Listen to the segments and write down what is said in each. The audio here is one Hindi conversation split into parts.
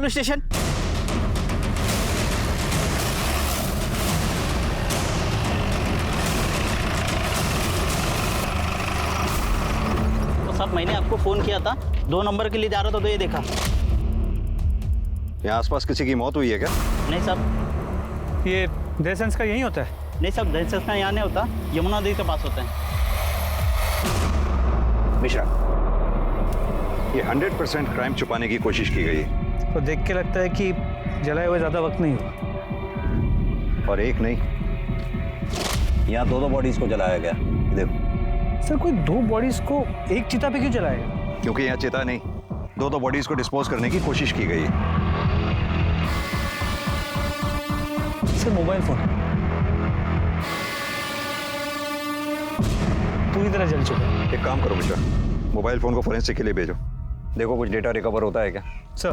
Police station. तो साहब मैंने आपको फोन किया था, 2 नंबर के लिए जा रहा था तो ये देखा। यहाँ आसपास किसी की मौत हुई है क्या? नहीं साहब। ये दहसंस का यहीं होता है? नहीं साहब, दहशत का यहाँ नहीं होता, यमुना नदी के पास होता है। मिश्रा, ये 100% क्राइम छुपाने की कोशिश की गई है। तो देख के लगता है कि जलाए हुए ज्यादा वक्त नहीं हुआ। और एक नहीं, यहाँ 2 बॉडीज को जलाया गया। देखो सर, कोई 2 बॉडीज को एक चिता पे क्यों जलाएगा? क्योंकि यहाँ चिता नहीं, 2 बॉडीज को डिस्पोज करने की कोशिश की गई है। सर मोबाइल फोन पूरी तरह जल चुका है। एक काम करो मिश्रा, मोबाइल फोन को फोरेंसिक के लिए भेजो, देखो कुछ डेटा रिकवर होता है क्या। सर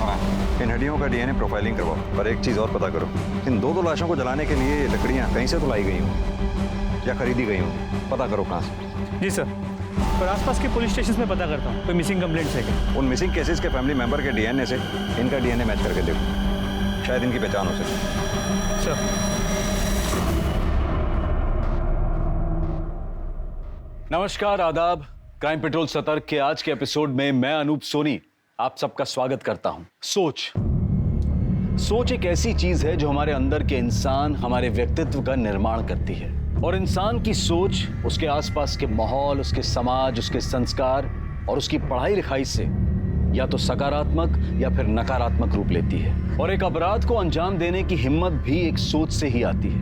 हाँ, इन हड्डियों का डीएनए प्रोफाइलिंग करवाओ। और एक चीज़ और पता करो, इन 2 लाशों को जलाने के लिए लकड़ियाँ कहीं से तो लाई गई हों या खरीदी गई हों, पता करो कहाँ से। जी सर, और आसपास के पुलिस स्टेशन में पता करता हूँ कोई मिसिंग कंप्लेंट्स है क्या। उन मिसिंग केसेस के फैमिली मेंबर के डीएनए से इनका डीएनए मैच करके देखो, शायद इनकी पहचान हो सके। सर नमस्कार, आदाब। क्राइम पेट्रोल सतर्क के आज के एपिसोड में मैं अनूप सोनी आप सबका स्वागत करता हूं। सोच एक ऐसी चीज है जो हमारे अंदर के इंसान, हमारे व्यक्तित्व का निर्माण करती है। और इंसान की सोच उसके आसपास के माहौल, उसके समाज, उसके संस्कार और उसकी पढ़ाई लिखाई से या तो सकारात्मक या फिर नकारात्मक रूप लेती है। और एक अपराध को अंजाम देने की हिम्मत भी एक सोच से ही आती है।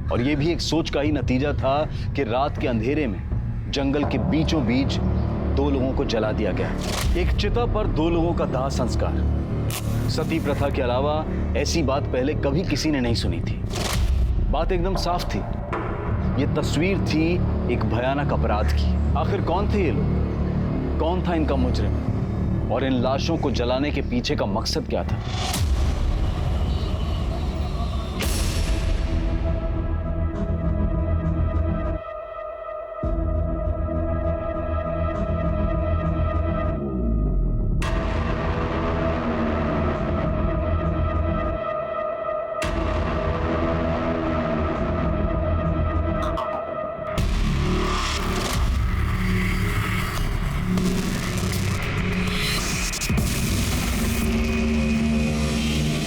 और यह भी एक सोच का ही नतीजा था कि रात के अंधेरे में जंगल के बीचों बीच 2 लोगों को जला दिया गया। एक चिता पर 2 लोगों का दाह संस्कार। सती प्रथा के अलावा ऐसी बात पहले कभी किसी ने नहीं सुनी थी। बात एकदम साफ थी, ये तस्वीर थी एक भयानक अपराध की। आखिर कौन थे ये लोग? कौन था इनका मुजरिम? और इन लाशों को जलाने के पीछे का मकसद क्या था?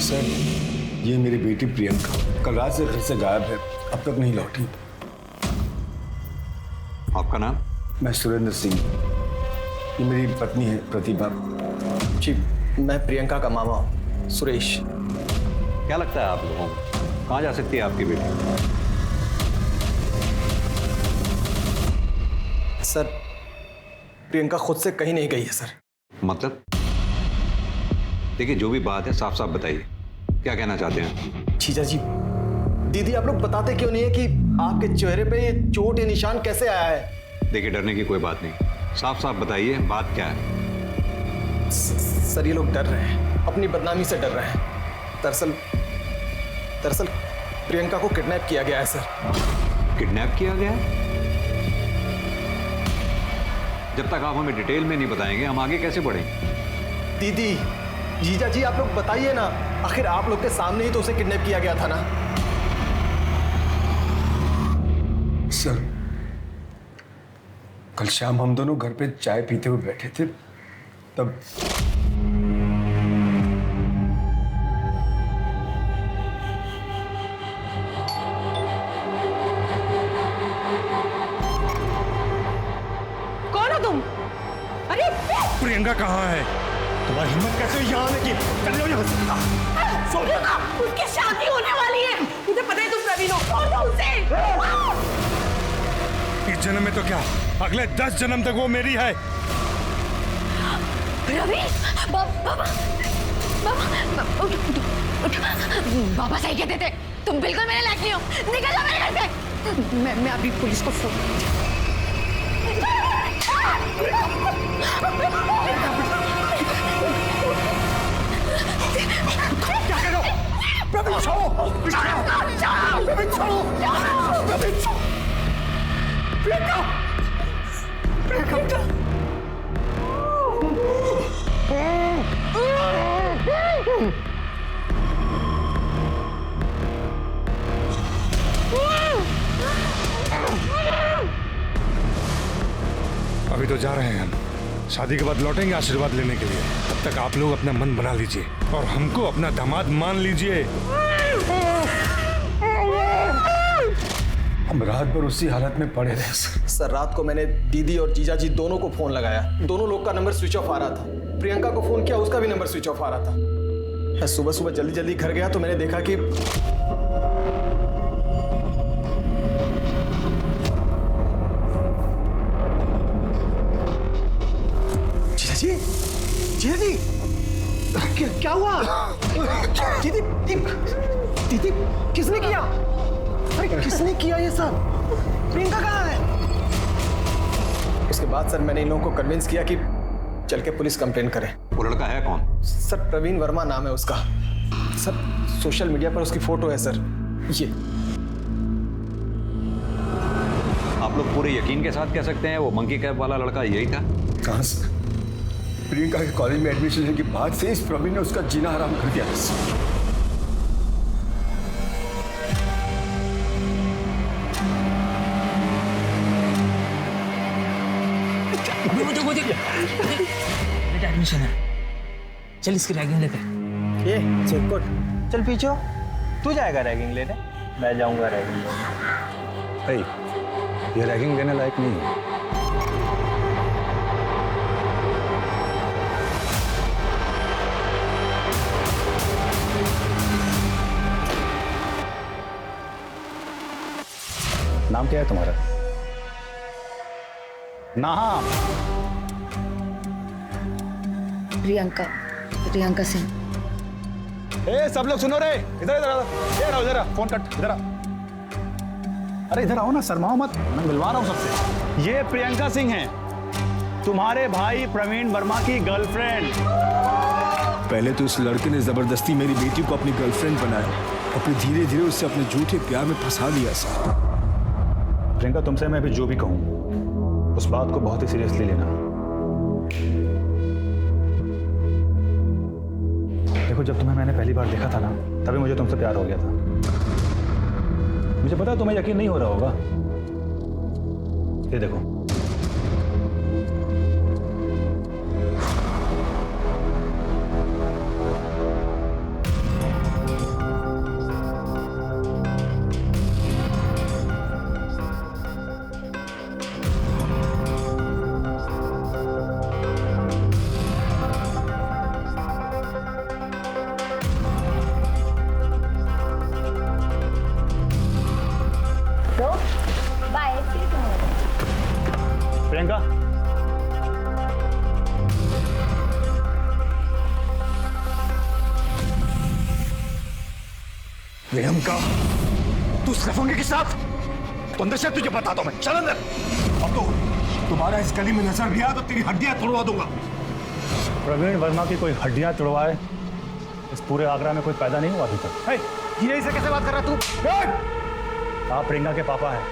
सर, ये मेरी बेटी प्रियंका कल रात से घर से गायब है, अब तक नहीं लौटी। आपका नाम? मैं सुरेंद्र सिंह, ये मेरी पत्नी है प्रतिभा। जी, मैं प्रियंका का मामा हूं, सुरेश। क्या लगता है आप लोगों को कहाँ जा सकती है आपकी बेटी? सर, प्रियंका खुद से कहीं नहीं गई है सर। मतलब? देखिए, जो भी बात है साफ साफ बताइए, क्या कहना चाहते हैं? जीजा जी, दीदी आप लोग बताते क्यों नहीं है कि आपके चेहरे पे ये चोट या निशान कैसे आया है? देखिए, डरने की कोई बात नहीं, साफ साफ बताइए बात क्या है। सर, ये लोग डर रहे हैं, अपनी बदनामी से डर रहे हैं। दरअसल प्रियंका को किडनैप किया गया है सर। किडनैप किया गया? जब तक आप हमें डिटेल में नहीं बताएंगे हम आगे कैसे बढ़ेंगे? दीदी, जीजा जी आप लोग बताइए ना, आखिर आप लोग के सामने ही तो उसे किडनैप किया गया था ना। सर, कल शाम हम दोनों घर पे चाय पीते हुए बैठे थे, तब कौन हो तुम? अरे प्रियंका कहाँ है? तुम्हारी हिम्मत कैसे यहाँ आने की? चले जाओ यहाँ से। उसकी शादी होने वाली है, मुझे पता है तुम प्रवीण हो। छोड़ दो उसे। इस जन्म में तो क्या, अगले 10 जन्म तक वो मेरी है। प्रवीण, बाबा बाबा सही कहते थे, तुम बिल्कुल मेरे लायक नहीं हो। निकल जाओ मेरे घर से। मैं अभी पुलिस को फोन। क्या करो? प्रवीण छोड़ो! प्रवीण छोड़ो! प्रवीण छोड़ो! प्रियंका! प्रियंका! अभी तो जा रहे हैं हम। शादी के बाद लौटेंगे आशीर्वाद लेने के लिए। तब तक आप लोग अपना मन बना लीजिए और हमको अपना दामाद मान लीजिए। हम रात भर उसी हालत में पड़े रहे सर रात को मैंने दीदी और जीजा जी दोनों को फोन लगाया, दोनों लोग का नंबर स्विच ऑफ आ रहा था। प्रियंका को फोन किया, उसका भी नंबर स्विच ऑफ आ रहा था। मैं सुबह सुबह जल्दी जल्दी घर गया तो मैंने देखा कि जीजा जी क्या हुआ? दीदी दीदी किसने किया? अरे किसने किया ये सब? प्रियंका कहाँ है? उसके बाद सर मैंने इन लोगों को कन्विंस किया कि चल के पुलिस कंप्लेन करें। वो लड़का है कौन? सर प्रवीण वर्मा नाम है उसका। सर सोशल मीडिया पर उसकी फोटो है सर, ये। आप लोग पूरे यकीन के साथ कह सकते हैं वो मंकी कैप वाला लड़का यही था? कहाँ से? प्रियंका के कॉलेज में एडमिशन लेने के बाद से इस प्रवीण ने उसका जीना हराम कर दिया। वो देख बेटा एडमिशन है, चल इसकी रैगिंग लेते। ये चिरकुट चल पीछे हो। तू जाएगा रैगिंग लेने? मैं जाऊंगा रैगिंग लेने। भाई ये रैगिंग लेने लायक नहीं है। नाम क्या है तुम्हारा? नाम? प्रियंका सिंह। ए सब लोग सुनो रे, इधर इधर इधर आओ, इधर फोन कट, इधर आ। अरे इधर आओ ना, शर्माओ मत, मैं मिलवा रहा हूँ सबसे। ये प्रियंका सिंह हैं, तुम्हारे भाई प्रवीण वर्मा की गर्लफ्रेंड। पहले तो इस लड़के ने जबरदस्ती मेरी बेटी को अपनी गर्लफ्रेंड बनाया और फिर धीरे धीरे उससे अपने झूठे प्यार में फंसा दिया सर। प्रियंका तुमसे मैं अभी जो भी कहूँ उस बात को बहुत ही सीरियसली लेना। देखो जब तुम्हें मैंने पहली बार देखा था ना, तभी मुझे तुमसे प्यार हो गया था। मुझे पता है तुम्हें यकीन नहीं हो रहा होगा। ये देखो, प्रियंका प्रियंका तू उस लफंगे के साथ? तो अंदर से तुझे बताता हूं मैं, चल अंदर। अब तो तुम्हारा इस गली में नजर भी आया तो तेरी हड्डियां तोड़वा दूंगा। प्रवीण वर्मा की कोई हड्डियां तोड़वाए इस पूरे आगरा में कोई पैदा नहीं हुआ अभी तक। ये से कैसे बात कर रहा तू? आप प्रियंका के पापा हैं,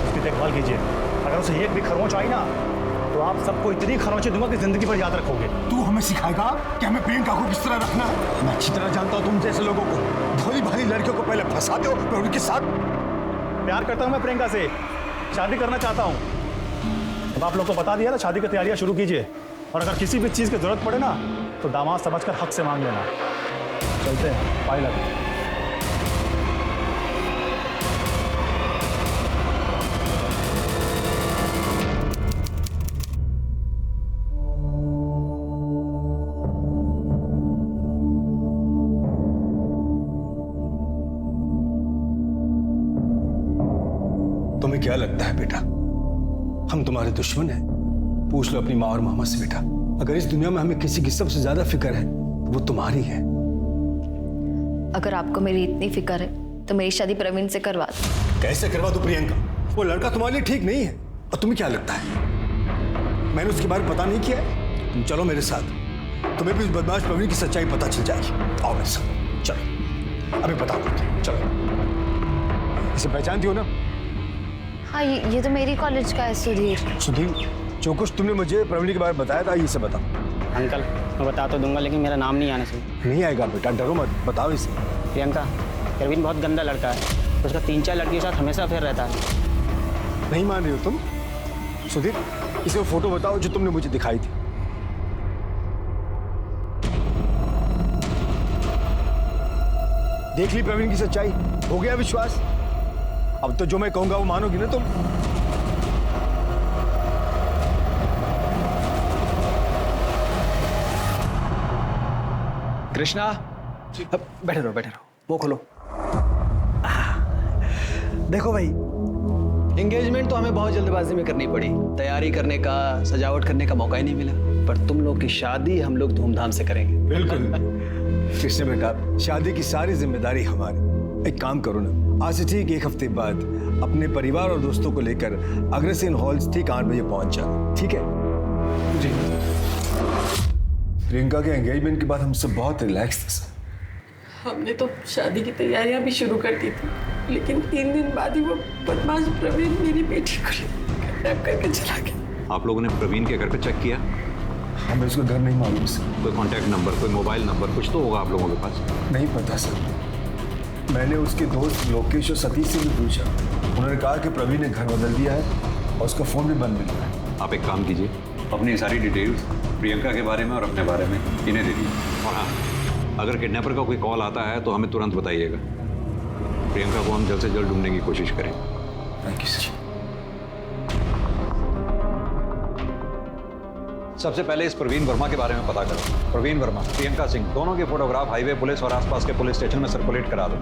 उसकी देखभाल कीजिए। अगर उसे एक भी खरोंच आई ना तो आप सबको इतनी खरोंचें दूंगा कि जिंदगी भर याद रखोगे। तू हमें सिखाएगा कि हमें प्रियंका को किस तरह रखना है? मैं अच्छी तरह जानता हूं तुम जैसे लोगों को, भोली भाली लड़कियों को पहले फंसाते हो फिर उनके साथ। प्यार करता हूं मैं प्रियंका से, शादी करना चाहता हूं। अब आप लोग को बता दिया ना, शादी की तैयारियां शुरू कीजिए। और अगर किसी भी चीज की जरूरत पड़े ना तो दामाद समझकर हक से मांग लेना। चलते हैं, बाय लव। तुम्हें क्या लगता है बेटा, हम तुम्हारे दुश्मन हैं? पूछ लो अपनी माँ और मामा से बेटा। अगर इस दुनिया में हमें किसी की सबसे ज्यादा फिक्र है तो वो तुम्हारी है। अगर आपको मेरी इतनी फिक्र है तो मेरी शादी प्रवीण से करवा दो। कैसे करवा दो प्रियंका? वो लड़का तुम्हारे लिए ठीक नहीं है। और तुम्हें क्या लगता है मैंने उसके बारे में पता नहीं किया है? तुम चलो मेरे साथ, तुम्हें भी उस बदमाश प्रवीण की सच्चाई पता चल जाएगी। आओ मेरे साथ, चलो अभी बताओ। चलो, इसे पहचानती हो ना? हाँ ये तो मेरी कॉलेज का है, सुधीर। सुधीर, जो कुछ तुमने मुझे प्रवीण के बारे में बताया था ये से बताओ। अंकल मैं बता तो दूंगा लेकिन मेरा नाम नहीं आना चाहिए। नहीं आएगा बेटा, डरो मत, बताओ इसे। प्रियंका, प्रवीण बहुत गंदा लड़का है, उसका 3-4 लड़कियों के साथ हमेशा फिर रहता है। नहीं मान रही हो तुम? सुधीर, इसे वो फोटो बताओ जो तुमने मुझे दिखाई थी। देख ली प्रवीण की सच्चाई, हो गया विश्वास? अब तो जो मैं कहूंगा वो मानोगी ना तुम? कृष्णा, बैठे रहो, वो खोलो। देखो भाई, एंगेजमेंट तो हमें बहुत जल्दबाजी में करनी पड़ी, तैयारी करने का, सजावट करने का मौका ही नहीं मिला। पर तुम लोग की शादी हम लोग धूमधाम से करेंगे। बिल्कुल। कृष्ण बेटा, शादी की सारी जिम्मेदारी हमारी। एक काम करो ना, आज से ठीक 1 हफ्ते बाद अपने परिवार और दोस्तों को लेकर अग्रसेन हॉल्स ठीक 8 बजे पहुंच जाना, ठीक है? जी। प्रियंका के एंगेजमेंट के बाद हम सब बहुत रिलैक्स थे सर। हमने तो शादी की तैयारियां भी शुरू कर दी थी, लेकिन 3 दिन बाद ही वो बदमाश प्रवीण मेरी बेटी को किडनैप करके चला गया। आप लोगों ने प्रवीण के घर पे चेक किया? हमें उसका घर नहीं मालूम सर। कोई कांटेक्ट नंबर, कोई मोबाइल नंबर कुछ तो होगा आप लोगों के पास? नहीं पता सर। मैंने उसके दोस्त लोकेश और सतीश से भी पूछा, उन्होंने कहा कि प्रवीण ने घर बदल दिया है और उसका फोन भी बंद मिल रहा है। आप एक काम कीजिए, अपनी सारी डिटेल्स प्रियंका के बारे में और अपने बारे में इन्हें दे दीजिए। और हाँ, अगर किडनैपर का कोई कॉल आता है तो हमें तुरंत बताइएगा। प्रियंका को हम जल्द से जल्द ढूंढने की कोशिश करें। Thank you sir. सबसे पहले इस प्रवीण वर्मा के बारे में पता करो। प्रवीण वर्मा, प्रियंका सिंह, दोनों के फोटोग्राफ हाईवे पुलिस और आसपास के पुलिस स्टेशन में सर्कुलेट करा दो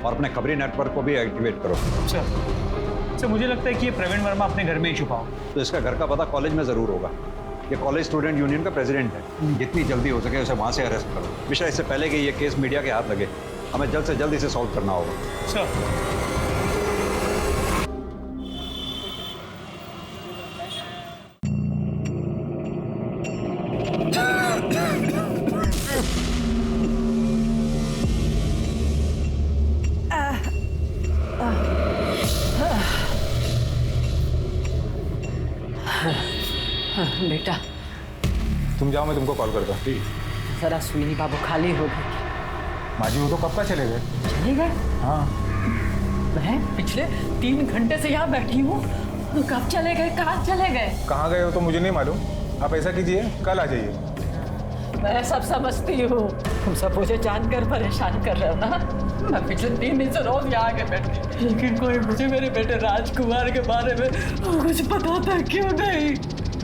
और अपने खबरी नेटवर्क को भी एक्टिवेट करो। सर, मुझे लगता है कि ये प्रवीण वर्मा अपने घर में ही छुपा हो। तो इसका घर का पता कॉलेज में जरूर होगा। ये कॉलेज स्टूडेंट यूनियन का प्रेसिडेंट है। जितनी जल्दी हो सके उसे वहां से अरेस्ट करो। मिश्रा, इससे पहले कि ये केस मीडिया के हाथ लगे, हमें जल्द से जल्द इसे सॉल्व करना होगा। सर, बेटा, तुम जाओ, मैं तुमको कॉल करता हूँ। जरा सुनी बाबू खाली हो गई। माजी वो तो कब का चले गए? चले गए? हाँ। मैं पिछले 3 घंटे से यहाँ बैठी हूँ। कब चले गए, कहाँ चले गए? कहाँ गए हो तो मुझे नहीं मालूम। आप ऐसा कीजिए, कल आ जाइए। मैं सब समझती हूँ, तुम सब मुझे जानकर परेशान कर रहे हो ना। मैं पिछले 3 दिन से रोज यहाँ आके बैठी, लेकिन कोई मुझे मेरे बेटे राजकुमार के बारे में कुछ बताता क्यों नहीं?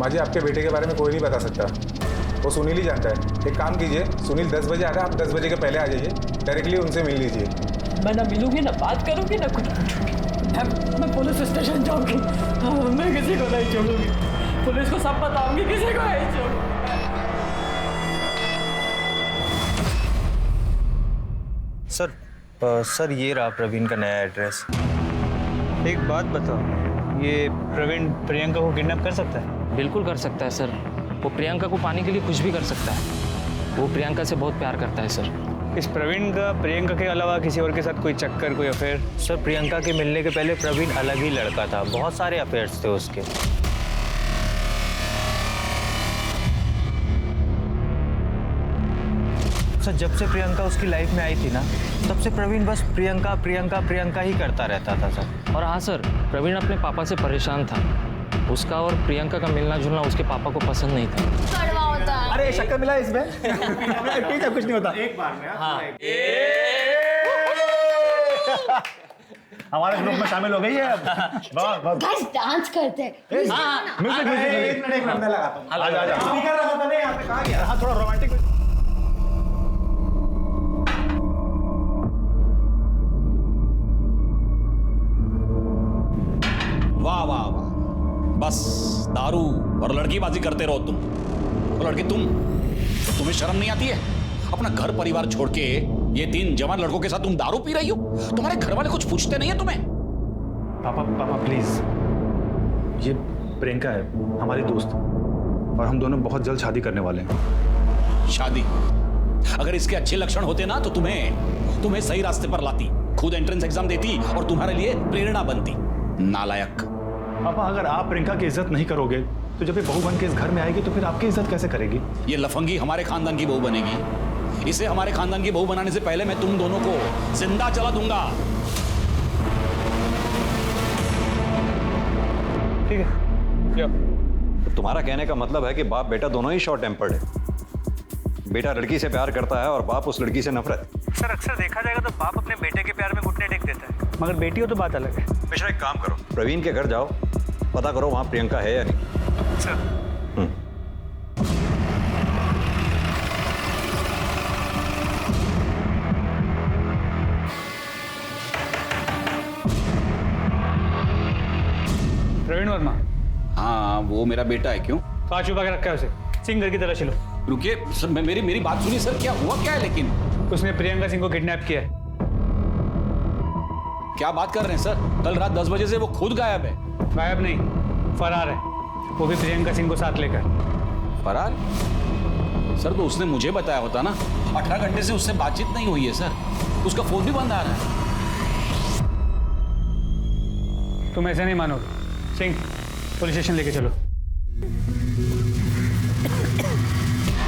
माजी, आपके बेटे के बारे में कोई नहीं बता सकता, वो सुनील ही जानता है। एक काम कीजिए, सुनील 10 बजे आएगा, आप 10 बजे के पहले आ जाइए, डायरेक्टली उनसे मिल लीजिए। मैं ना मिलूंगी, ना बात करूंगी, ना कुछ पूछूंगी। मैं पुलिस स्टेशन जाऊंगी, मैं किसी को नहीं छोड़ूंगी। पुलिस को सब बताऊंगी, किसी को नहीं छोड़ूंगी। सर ये रहा प्रवीण का नया एड्रेस। एक बात बताओ, ये प्रवीण प्रियंका को किडनैप कर सकता है? बिल्कुल कर सकता है सर। वो प्रियंका को पाने के लिए कुछ भी कर सकता है। वो प्रियंका से बहुत प्यार करता है सर। इस प्रवीण का प्रियंका के अलावा किसी और के साथ कोई चक्कर, कोई अफेयर? सर, प्रियंका के मिलने के पहले प्रवीण अलग ही लड़का था, बहुत सारे अफेयर्स थे उसके। सर, जब से प्रियंका उसकी लाइफ में आई थी ना, तब से प्रवीण बस प्रियंका प्रियंका प्रियंका ही करता रहता था सर। और हाँ सर, प्रवीण अपने पापा से परेशान था। उसका और प्रियंका का मिलना जुलना उसके पापा को पसंद नहीं था। कड़वा होता है। अरे शक्कर मिला इसमें? ठीक है, कुछ नहीं होता। एक बार में हाँ। हमारे ग्रुप में शामिल हो गई है अब। बस डांस करते हैं। म्यूजिक एक मिनट में लगाता हूँ। आजा। स्पीकर रखा था नहीं यहाँ पे, कहाँ गया? हाँ, थोड़ा रोमांटिक। वाह वाह वाह, बस दारू और लड़कीबाजी करते रहो तुम। और लड़के तुम, तो तुम्हें शर्म नहीं आती है? अपना घर परिवार छोड़ के ये 3 जवान लड़कों के साथ तुम दारू पी रही हो? तुम्हारे घर वाले कुछ पूछते नहीं है तुम्हें? पापा प्लीज, ये प्रियंका है हमारी दोस्त, और हम दोनों बहुत जल्द शादी करने वाले हैं। शादी? अगर इसके अच्छे लक्षण होते ना तो तुम्हें सही रास्ते पर लाती, खुद एंट्रेंस एग्जाम देती और तुम्हारे लिए प्रेरणा बनती। नालायक। पापा, अगर आप प्रियंका की इज्जत नहीं करोगे तो जब ये बहू बन के इस घर में आएगी तो फिर आपकी इज्जत कैसे करेगी? ये लफंगी हमारे खानदान की बहू बनेगी। इसे हमारे खानदान की बहू बनाने से पहले मैं तुम दोनों को जिंदा जला दूंगा। ठीक है, तो तुम्हारा कहने का मतलब है कि बाप बेटा दोनों ही शॉर्ट टेम्पर्ड है। बेटा लड़की से प्यार करता है और बाप उस लड़की से नफरत। सर अक्सर देखा जाएगा तो बाप अपने बेटे के प्यार में घुटने टेक देता है, मगर बेटी हो तो बात अलग है। मिश्रा एक काम करो, प्रवीण के घर जाओ, पता करो वहां प्रियंका है या नहीं। सर प्रवीण वर्मा। हाँ वो मेरा बेटा है। क्यों? कहाँ छुपा के रखा है उसे? सिंह घर की तरह चलो। रुकिए सर, मेरी बात सुनिए सर, क्या हुआ क्या है? लेकिन उसने प्रियंका सिंह को किडनैप किया है। क्या बात कर रहे हैं सर? कल रात 10 बजे से वो खुद गायब है। गायब नहीं, फरार है, वो भी प्रियंका सिंह को साथ लेकर। फरार? सर तो उसने मुझे बताया होता ना। 18 घंटे से उससे बातचीत नहीं हुई है सर, उसका फोन भी बंद आ रहा है। तुम ऐसे नहीं मानोगे। सिंह पुलिस स्टेशन लेके चलो।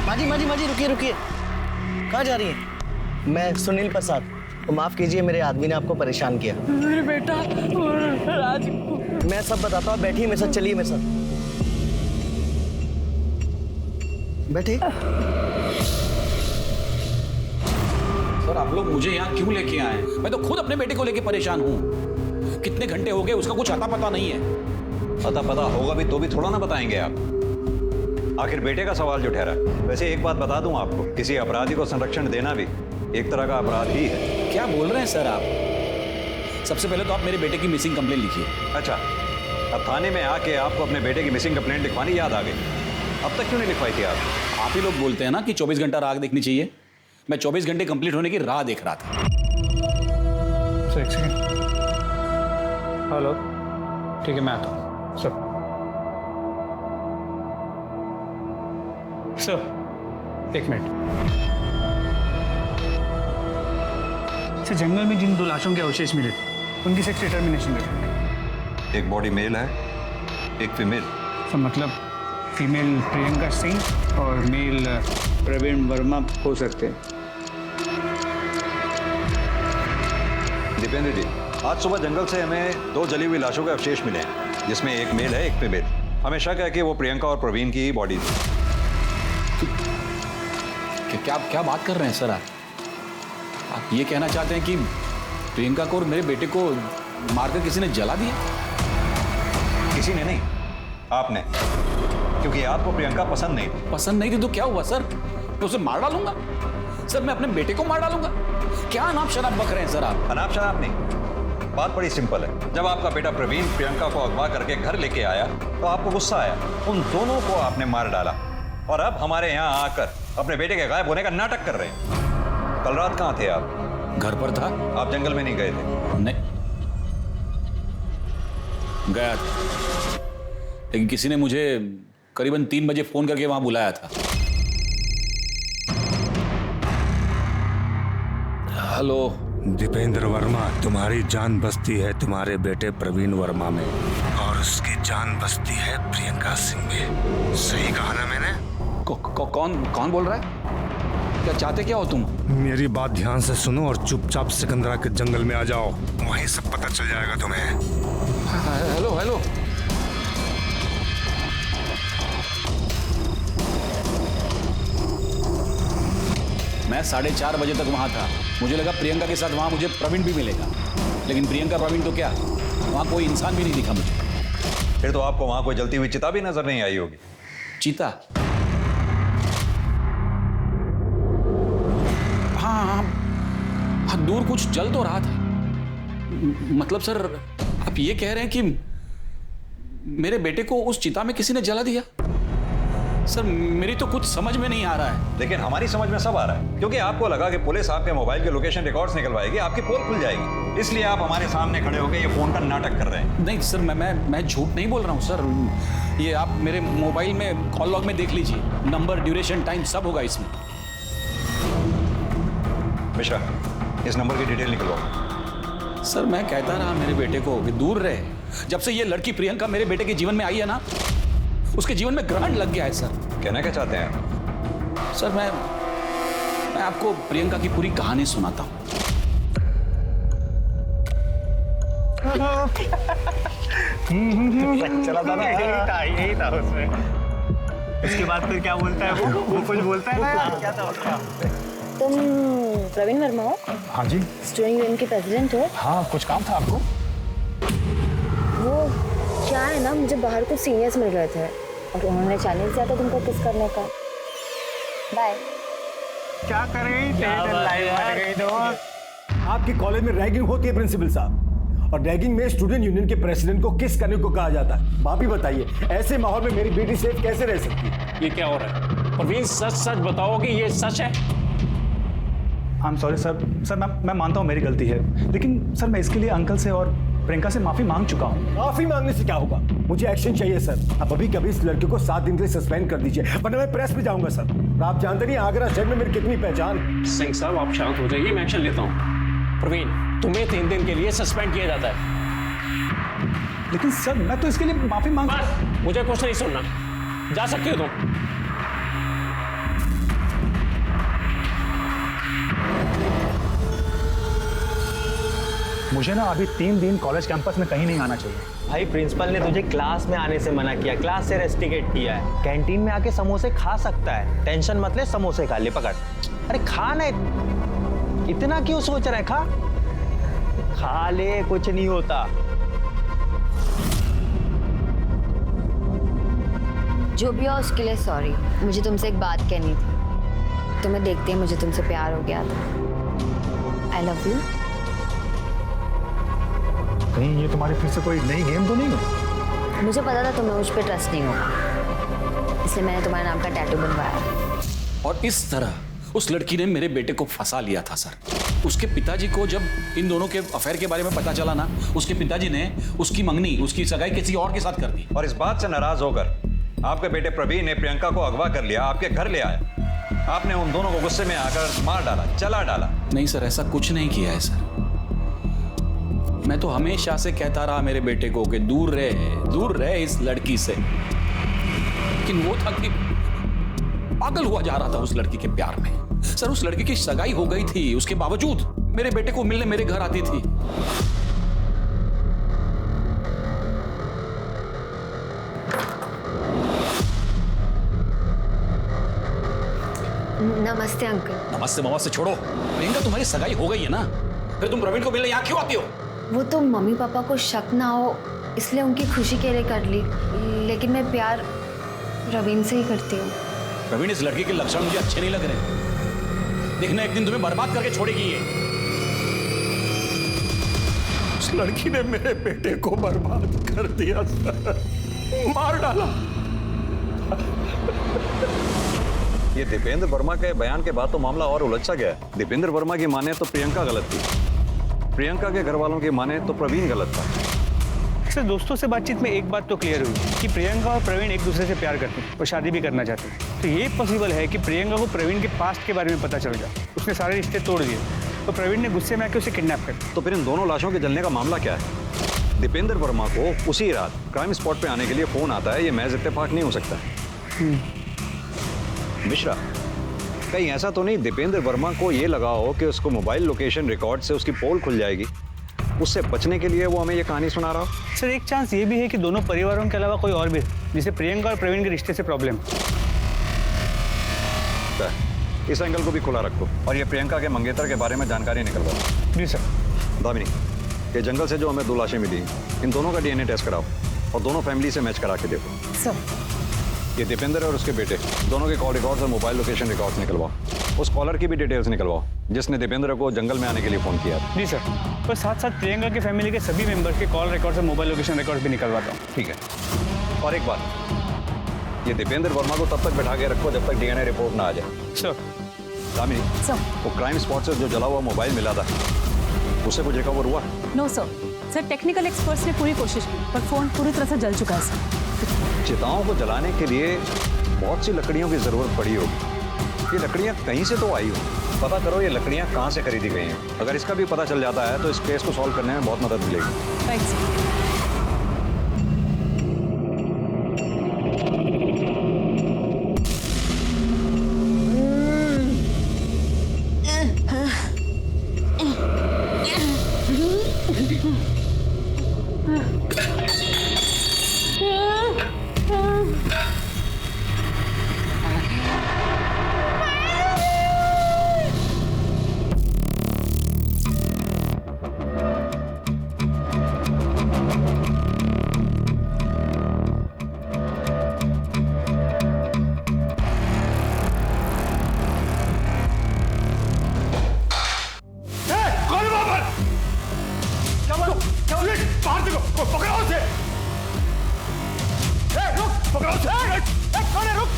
माजी माजी माजी रुकिए रुकिए, कहाँ जा रही हैं? मैं सुनील प्रसाद। तो माफ कीजिए, मेरे आदमी ने आपको परेशान किया। मेरे बेटा और राज। मैं सब बताता हूँ, बैठिए मेरे साथ, चलिए मेरे साथ बैठिए। सर आप लोग मुझे यहाँ क्यों लेके आए? मैं तो खुद अपने बेटे को लेके परेशान हूँ। कितने घंटे हो गए, उसका कुछ अता पता नहीं है। अता पता होगा भी तो भी थोड़ा ना बताएंगे आप। आखिर बेटे का सवाल जो ठहरा। वैसे एक बात बता दूं आपको, किसी अपराधी को संरक्षण देना भी एक तरह का अपराध ही है। क्या बोल रहे हैं सर आप? सबसे पहले तो आप मेरे बेटे की मिसिंग कंप्लेंट लिखिए। अच्छा, अब थाने में आके आपको अपने बेटे की मिसिंग कंप्लेंट लिखवानी याद आ गई। अब तक क्यों नहीं लिखवाई थी आप ही लोग बोलते हैं ना कि 24 घंटा राह देखनी चाहिए। मैं 24 घंटे कंप्लीट होने की राह देख रहा था। हेलो, ठीक है मैं आता हूँ। सर एक मिनट। जंगल में जिन 2 लाशों के अवशेष मिले थे, उनकी सेक्स डिटर्मिनेशन करते। एक बॉडी मेल है, एक फीमेल। तो मतलब फीमेल प्रियंका सिंह और मेल प्रवीण वर्मा हो सकते हैं। दीपेंद्र जी, आज सुबह जंगल से हमें 2 जली हुई लाशों के अवशेष मिले हैं, जिसमें एक मेल है एक फीमेल। हमें शक है कि वो प्रियंका और प्रवीण की ही बॉडी थी। क्या बात कर रहे हैं सर आप ये कहना चाहते हैं कि प्रियंका को और मेरे बेटे को मारकर किसी ने जला दिया? किसी ने नहीं, आपने। क्योंकि आपको प्रियंका पसंद नहीं थी। पसंद नहीं थी तो क्या हुआ सर? मैं उसे मार डालूंगा सर, मैं अपने बेटे को मार डालूंगा। क्या अनाप शनाप बक रहे हैं सर आप? अनाप शनाप नहीं, बात बड़ी सिंपल है। जब आपका बेटा प्रवीण प्रियंका को अगवा करके घर लेके आया तो आपको गुस्सा आया, उन दोनों को आपने मार डाला और अब हमारे यहाँ आकर अपने बेटे के गायब होने का नाटक कर रहे हैं। कल रात कहाँ थे आप? घर पर था। आप जंगल में नहीं गए थे? नहीं गया था, लेकिन किसी ने मुझे करीबन 3 बजे फोन करके वहां बुलाया था। हेलो दीपेंद्र वर्मा, तुम्हारी जान बसती है तुम्हारे बेटे प्रवीण वर्मा में और उसकी जान बसती है प्रियंका सिंह में। सही कहा ना मैंने? कौन बोल रहा है? क्या चाहते क्या हो तुम? मेरी बात ध्यान से सुनो और चुपचाप सिकंदरा के जंगल में आ जाओ, वहीं सब पता चल जाएगा तुम्हें। हेलो हेलो, मैं 4:30 बजे तक वहां था। मुझे लगा प्रियंका के साथ वहां मुझे प्रवीण भी मिलेगा, लेकिन प्रियंका प्रवीण तो क्या, वहां कोई इंसान भी नहीं दिखा मुझे। फिर तो आपको वहां कोई जलती हुई चिता भी नजर नहीं आई होगी। चिता? हाँ, दूर कुछ जल तो रहा था। मतलब सर आप ये कह रहे हैं कि मेरे बेटे को उस चिता में किसी ने जला दिया? सर मेरी तो कुछ समझ में नहीं आ रहा है। लेकिन हमारी समझ में सब आ रहा है, क्योंकि आपको लगा कि पुलिस आपके मोबाइल के लोकेशन रिकॉर्ड्स निकलवाएगी, आपकी पोल खुल जाएगी, इसलिए आप हमारे सामने खड़े होकर ये फोन का नाटक कर रहे हैं। नहीं सर, मैं झूठ नहीं बोल रहा हूँ सर। ये आप मेरे मोबाइल में कॉल लॉग में देख लीजिए, नंबर, ड्यूरेशन, टाइम सब होगा इसमें। मिश्रा, इस नंबर की डिटेल निकलवाओ। सर मैं कहता रहा मेरे बेटे को कि दूर रहे। जब से ये लड़की प्रियंका मेरे बेटे के जीवन में आई है ना, उसके जीवन में ग्रहण लग गया है सर। कहना क्या चाहते हैं? सर मैं आपको प्रियंका की पूरी कहानी सुनाता हूँ। चला था ना, यही था उसमें। उसके बाद फिर क्या बोलता है वो कुछ बोलता है ना, क्या था उसका? तुम प्रवीण वर्मा हो? हाँ जी। स्टूडेंट यूनियन के प्रेसिडेंट हो? हाँ, कुछ काम था आपको? वो क्या है ना, मुझे बाहर कुछ सीनियर्स मिल गए थे और उन्होंने चैलेंज दिया था तुमको किस करने का। बाय। क्या करें, लाइफ बन गई दोस्त। आपके कॉलेज में रैगिंग होती है प्रिंसिपल साहब, और रैगिंग में स्टूडेंट यूनियन के प्रेसिडेंट को किस करने को कहा जाता है। आप ही बताइए, ऐसे माहौल में मेरी बेटी सेफ कैसे रह सकती है? ये क्या हो रहा है? प्रवीण, सच सच बताओ कि ये सच है? आई एम सॉरी सर, मैं मानता हूँ मेरी गलती है, लेकिन सर मैं इसके लिए अंकल से और प्रियंका से माफी मांग चुका हूँ। माफी मांगने से क्या होगा? मुझे एक्शन चाहिए सर। आप अभी कभी इस लड़के को 7 दिन के लिए सस्पेंड कर दीजिए, वरना मैं प्रेस में जाऊंगा सर। और आप जानते नहीं आगरा शहर में मेरी कितनी पहचान है। सिंह साहब, आप शांत हो जाइए, मैं एक्शन लेता हूँ। प्रवीण, तुम्हें 3 दिन के लिए सस्पेंड किया जाता है। लेकिन सर मैं तो इसके लिए माफी मांग। बस, मुझे कुछ नहीं सुनना, जा सकते हो तुम। मुझे ना अभी 3 दिन कॉलेज कैंपस में कहीं नहीं आना चाहिए। भाई प्रिंसिपल ने तुझे क्लास में आने से मना किया, क्लास से रेस्टिकेट किया है। कैंटीन में आके समोसे खा सकता है, टेंशन मत ले, समोसे खा ले, पकड़। अरे खा ना, इतना क्यों सोच रहा है? खा ले, कुछ नहीं होता। जो भी हो उसके लिए सॉरी। मुझे तुमसे एक बात कहनी थी। तुम्हें देखते ही मुझे तुमसे प्यार हो गया था। I love you. कहीं ये तुम्हारी फिर से कोई नई गेम तो नहीं है? मुझे पता था तुम्हें मुझ पर ट्रस्ट नहीं होगा, इसलिए मैंने तुम्हारे नाम का टैटू बनवाया। और इस तरह उस लड़की ने मेरे बेटे को फंसा लिया था सर। उसके पिताजी को जब इन दोनों के अफेयर के बारे में पता चला ना, उसके पिताजी ने उसकी मंगनी, उसकी सगाई किसी और के साथ कर दी। और इस बात से नाराज होकर आपके बेटे प्रवीण ने प्रियंका को अगवा कर लिया, आपके घर ले आया। आपने उन दोनों को गुस्से में आकर मार डाला, जला डाला। नहीं सर, ऐसा कुछ नहीं किया है सर। मैं तो हमेशा से कहता रहा मेरे बेटे को कि दूर रहे इस लड़की से, लेकिन वो था कि पागल हुआ जा रहा था उस लड़की के प्यार में। सर, उस लड़की की सगाई हो गई थी, उसके बावजूद मेरे बेटे को मिलने मेरे घर आती थी। नमस्ते अंकल। नमस्ते ममस्ते छोड़ो। प्रियंका, तुम्हारी सगाई हो गई है ना, फिर तुम प्रवीण को मिलने यहाँ क्यों आती हो? वो तो मम्मी पापा को शक ना हो इसलिए उनकी खुशी के लिए कर ली, लेकिन मैं प्यार प्रवीण से ही करती हूँ। प्रवीण, इस लड़की के लक्षण मुझे अच्छे नहीं लग रहे। देखना एक दिन तुम्हें बर्बाद करके छोड़ेगी ये। उस लड़की ने मेरे बेटे को बर्बाद कर दिया सर, मार डाला। ये दीपेंद्र वर्मा के बयान के बाद तो मामला और उलझा गया है। दीपेंद्र वर्मा की माने तो प्रियंका गलत थी, प्रियंका के घर वालों की माने तो प्रवीण गलत था। सर, दोस्तों से बातचीत में एक बात तो क्लियर हुई कि प्रियंका और प्रवीण एक दूसरे से प्यार करते हैं और शादी भी करना चाहते हैं। तो ये पॉसिबल है कि प्रियंका को प्रवीण के पास्ट के बारे में पता चल जाए, उसने सारे रिश्ते तोड़ दिए, तो प्रवीण ने गुस्से में आके उसे किडनैप कर। तो फिर इन दोनों लाशों के जलने का मामला क्या है? दीपेंद्र वर्मा को उसी रात क्राइम स्पॉट पे आने के लिए फोन आता है, ये महज इत्तेफाक नहीं हो सकता। मिश्रा, कहीं ऐसा तो नहीं दीपेंद्र वर्मा को ये लगा हो कि उसको मोबाइल लोकेशन रिकॉर्ड से उसकी पोल खुल जाएगी, उससे बचने के लिए वो हमें ये कहानी सुना रहा हो? सर, एक चांस ये भी है कि दोनों परिवारों के अलावा कोई और भी है जिसे प्रियंका और प्रवीण के रिश्ते से प्रॉब्लम। इस एंगल को भी खुला रखो और ये प्रियंका के मंगेतर के बारे में जानकारी निकलवाओ। जी सर। दामिनी, ये जंगल से जो हमें 2 लाशें मिली, इन दोनों का DNA टेस्ट कराओ और दोनों फैमिली से मैच करा के देखो। सर। ये दीपेंद्र और उसके बेटे दोनों के कॉल रिकॉर्ड्स और मोबाइल लोकेशन रिकॉर्ड्स निकलवाओ। उस कॉलर की भी डिटेल्स निकलवाओ जिसने दीपेंद्र को जंगल में आने के लिए फ़ोन किया। जी सर, पर साथ साथ प्रियंका की फैमिली के सभी मेंबर्स के कॉल रिकॉर्ड्स और मोबाइल लोकेशन रिकॉर्ड्स भी निकलवाता हूँ। ठीक है। और एक बात, ये दीपेंद्र वर्मा को तब तक बैठा के रखो जब तक DNA रिपोर्ट ना आ जाए। सर। दामिनी, वो क्राइम स्पॉट से जो जला हुआ मोबाइल मिला था, उससे कुछ रिकवर हुआ? नो सर, टेक्निकल एक्सपर्ट्स ने पूरी कोशिश की पर फोन पूरी तरह से जल चुका है सर। चिताओं को जलाने के लिए बहुत सी लकड़ियों की जरूरत पड़ी होगी। ये लकड़ियां कहीं से तो आई हो, पता करो ये लकड़ियां कहाँ से खरीदी गई हैं। अगर इसका भी पता चल जाता है तो इस केस को सॉल्व करने में बहुत मदद मिलेगी। Right sir. पकड़ो उसे। रुक, पकड़ो उसे। कौन है? रुक।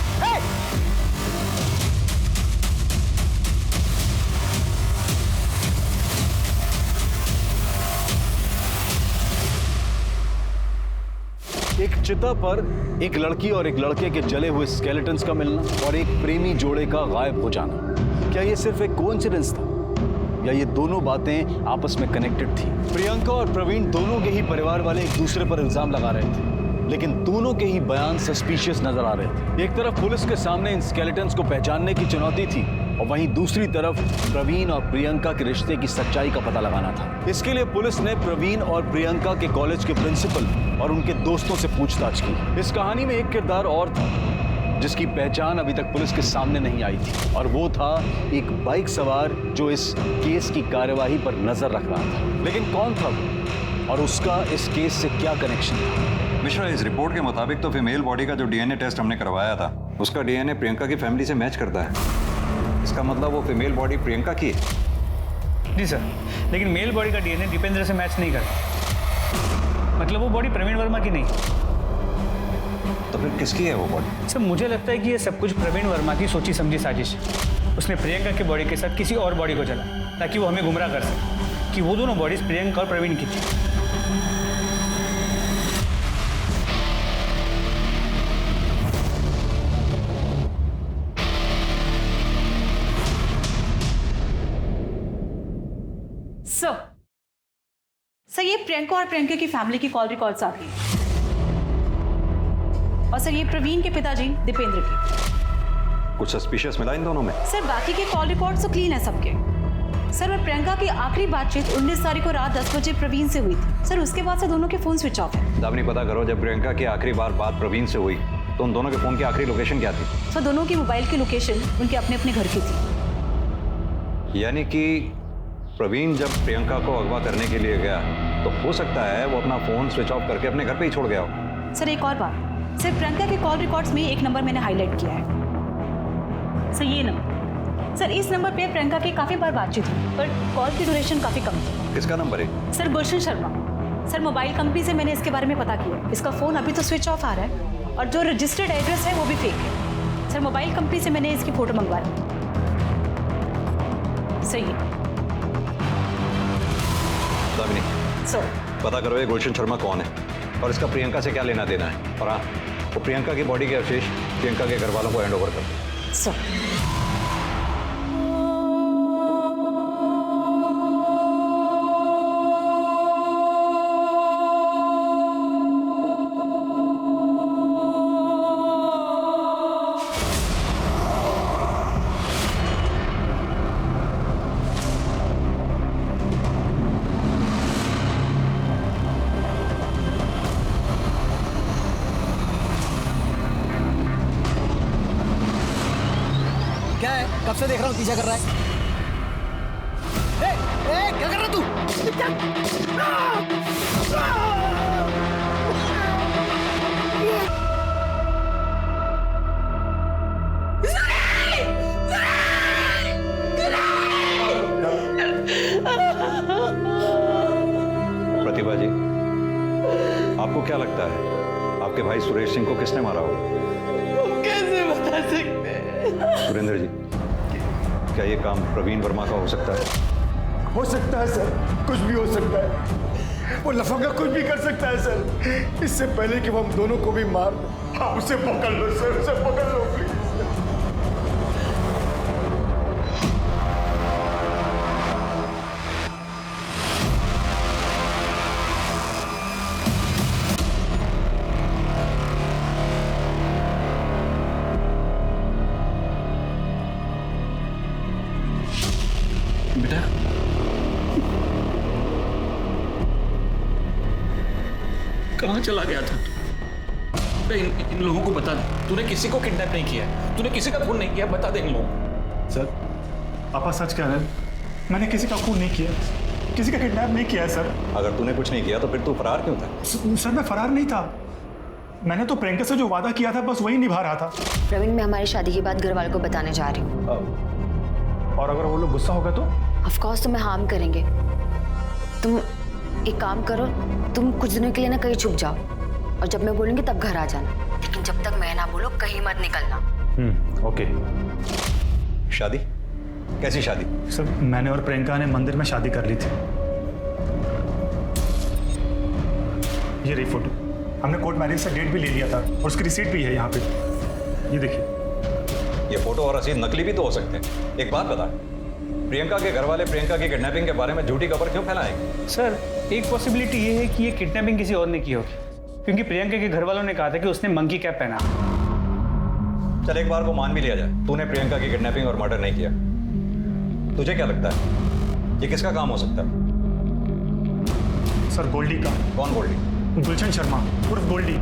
एक चिता पर एक लड़की और एक लड़के के जले हुए स्केलेटन्स का मिलना और एक प्रेमी जोड़े का गायब हो जाना, क्या ये सिर्फ एक कोइंसिडेंस था या ये दोनों बातें आपस में कनेक्टेड थी? प्रियंका और प्रवीण दोनों के ही परिवार वाले एक दूसरे पर इल्जाम लगा रहे थे, लेकिन दोनों के ही बयान सस्पिशियस नजर आ रहे थे। एक तरफ पुलिस के सामने इन स्केलेटन्स को पहचानने की चुनौती थी और वहीं दूसरी तरफ प्रवीण और प्रियंका के रिश्ते की सच्चाई का पता लगाना था। इसके लिए पुलिस ने प्रवीण और प्रियंका के कॉलेज के प्रिंसिपल और उनके दोस्तों से पूछताछ की। इस कहानी में एक किरदार और था जिसकी पहचान अभी तक पुलिस के सामने नहीं आई थी, और वो था एक बाइक सवार जो इस केस की कार्यवाही पर नजर रख रहा था। लेकिन कौन था वो और उसका इस केस से क्या कनेक्शन था? मिश्रा, इस रिपोर्ट के मुताबिक तो फीमेल बॉडी का जो डीएनए टेस्ट हमने करवाया था उसका डीएनए प्रियंका की फैमिली से मैच करता है। इसका मतलब वो फीमेल बॉडी प्रियंका की है। जी सर, लेकिन मेल बॉडी का डीएनए दीपेंद्र से मैच नहीं करता, मतलब वो बॉडी प्रवीण वर्मा की नहीं। तो फिर किसकी है वो बॉडी? सर मुझे लगता है कि ये सब कुछ प्रवीण वर्मा की सोची समझी साजिश है। उसने प्रियंका की बॉडी के साथ किसी और बॉडी को जला ताकि वो हमें गुमराह कर सके कि वो दोनों बॉडीज प्रियंका और प्रवीण की थी। सर ये प्रियंका और प्रियंका की फैमिली की कॉल रिकॉर्ड्स आ गई हैं। और सर ये प्रवीण के पिताजी दीपेंद्र की। कुछ सस्पिशियस मिला इन दोनों में? सर बाकी के कॉल रिकॉर्ड्स तो क्लीन है सबके। सर और प्रियंका की आखिरी बातचीत 19 तारीख को रात 10 बजे प्रवीण से हुई थी। सर उसके बाद से दोनों के फोन स्विच ऑफ है। दामिनी, पता करो जब प्रियंका की आखिरी बार बात प्रवीण से हुई तो उन दोनों के फोन की आखिरी लोकेशन क्या थी? सर दोनों की मोबाइल की लोकेशन उनके अपने अपने घर की थी। यानी कि प्रवीण जब प्रियंका को अगवा करने के लिए गया तो हो सकता है वो अपना फोन स्विच ऑफ करके अपने घर पे ही छोड़ गया हो। सर एक और बात, सर प्रियंका के कॉल रिकॉर्ड्स में एक नंबर मैंने हाईलाइट किया है। सर ये नंबर, सर इस नंबर पे प्रियंका की काफी बार बातचीत हुई पर कॉल की ड्यूरेशन काफी कम थी। किसका नंबर है? सर गुलशन शर्मा। सर मोबाइल कंपनी से मैंने इसके बारे में पता किया, इसका फोन अभी तो स्विच ऑफ आ रहा है और जो रजिस्टर्ड एड्रेस है वो भी फेक है। सर मोबाइल कंपनी से मैंने इसकी फोटो मंगवाई। सही है दामिनी, सर पता करो ये गुलशन शर्मा कौन है और इसका प्रियंका से क्या लेना देना है। और हाँ, वो प्रियंका की बॉडी के अवशेष प्रियंका के घर वालों को हैंड ओवर कर दो। सर क्या है? कब से देख रहा हूँ पीछा कर रहा है। ए, क्या कर रहा तू? प्रतिभा जी, आपको क्या लगता है आपके भाई सुरेश सिंह को किसने मारा होगा? कैसे बता सकते हैं? सुरेंद्र जी, क्या ये काम प्रवीण वर्मा का हो सकता है? हो सकता है सर, कुछ भी हो सकता है। वो लफंगा कुछ भी कर सकता है सर। इससे पहले कि वो हम दोनों को भी मार दे, आप उसे पकड़ लो सर, उसे पकड़ लो प्लीज। बेटा, कहाँ चला गया था तू? इन लोगों को बता दे, तूने किसी को किडनैप नहीं किया, तूने किसी का खून नहीं किया, बता दे इन लोगों को। सर पापा सच कह रहे हैं, मैंने किसी का खून नहीं किया, किसी का किडनैप नहीं किया है सर। अगर तूने कुछ नहीं किया तो फिर तू फरार क्यों था? सर मैं फरार नहीं था, मैंने तो प्रियंका से जो वादा किया था बस वही निभा रहा था। प्रवीण मैं हमारी शादी के बाद घर वालों को बताने जा रही हूँ। और अगर वो लोग गुस्सा होगा तो? ऑफ कोर्स तुम्हें हार्म करेंगे। तुम एक काम करो, तुम कुछ दिनों के लिए ना कहीं छुप जाओ, और जब मैं बोलूंगी तब घर आ जाना, लेकिन जब तक मैं ना बोलूं कहीं मत निकलना। ओके। शादी? कैसी शादी? सर मैंने और प्रियंका ने मंदिर में शादी कर ली थी। ये रही फोटो, हमने कोर्ट मैरिज से डेट भी ले लिया था और उसकी रिसीट भी है यहाँ पे, ये देखिए। ये फोटो और रसीद नकली भी तो हो सकते हैं। एक बात बता, प्रियंका के घर वाले प्रियंका की किडनैपिंग के बारे में झूठी खबर क्यों फैलाएंगे? सर एक पॉसिबिलिटी ये है कि ये किडनैपिंग किसी और ने की होगी, क्योंकि प्रियंका के घर वालों ने कहा था कि उसने मंकी कैप पहना। चल एक बार को मान भी लिया जाए, तूने प्रियंका की किडनैपिंग और मर्डर नहीं किया। तुझे क्या लगता है ये किसका काम हो सकता है? सर गोल्डी का। कौन गोल्डी? गुलशन शर्मा उर्फ गोल्डी।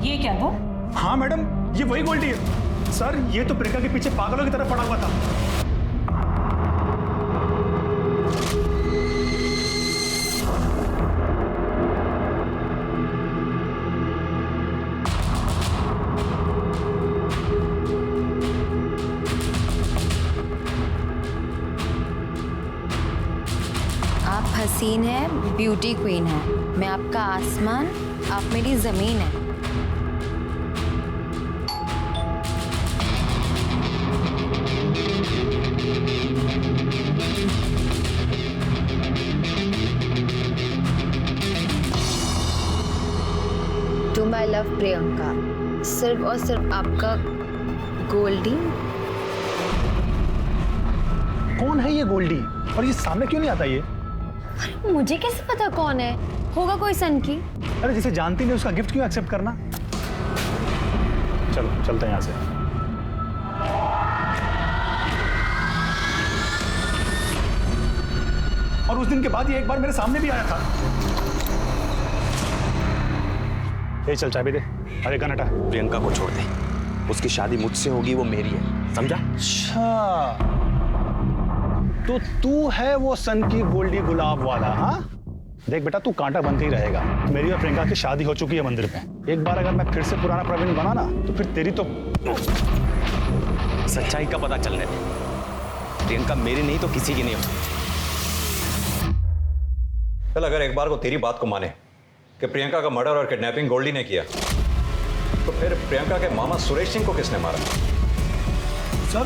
ये क्या वो? हाँ मैडम, ये वही गोल्डी है। सर ये तो प्रियंका के पीछे पागलों की तरह पड़ा हुआ था। आप हसीन है, ब्यूटी क्वीन है, मैं आपका आसमान, आप मेरी जमीन है। टू माई लव प्रियंका, सिर्फ और सिर्फ आपका गोल्डी। कौन है ये गोल्डी और ये सामने क्यों नहीं आता ये? मुझे कैसे पता कौन है? होगा कोई सन की। अरे जिसे जानती नहीं उसका गिफ्ट क्यों एक्सेप्ट करना? चलो चलते हैं यहाँ से। और उस दिन के बाद ये एक बार मेरे सामने भी आया था। ये चल चाबी दे। अरे गन हटा। प्रियंका को छोड़ दे, उसकी शादी मुझसे होगी, वो मेरी है, समझा? अच्छा तो तू है वो सन की गोल्डी गुलाब वाला? हाँ देख बेटा, तू कांटा बनते ही रहेगा। मेरी और प्रियंका की शादी हो चुकी है मंदिर में। एक बार अगर मैं फिर से पुराना प्रवीण बना ना तो फिर तेरी तो सच्चाई का पता चलने दे। प्रियंका मेरी नहीं तो किसी की नहीं हो। चल अगर एक बार को तेरी बात को माने कि प्रियंका का मर्डर और किडनैपिंग गोल्डी ने किया, तो फिर प्रियंका के मामा सुरेश सिंह को किसने मारा? सर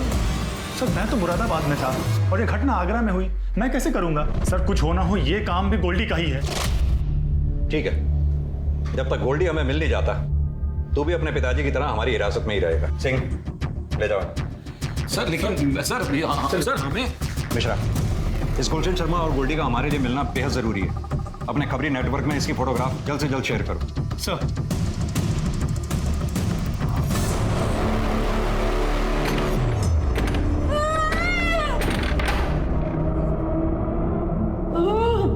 मैं तो मुरादाबाद में था और ये घटना आगरा में हुई, मैं कैसे करूंगा? सर कुछ होना हो ये काम भी गोल्डी का ही है। ठीक है, जब तक गोल्डी हमें मिल नहीं जाता तू भी अपने पिताजी की तरह हमारी हिरासत में ही रहेगा। सिंह ले जाओ। सर लेकिन सर हमें मिश्रा, इस गुलशन शर्मा और गोल्डी का हमारे लिए मिलना बेहद जरूरी है। अपने खबरी नेटवर्क में इसकी फोटोग्राफ जल्द से जल्द शेयर करो। सर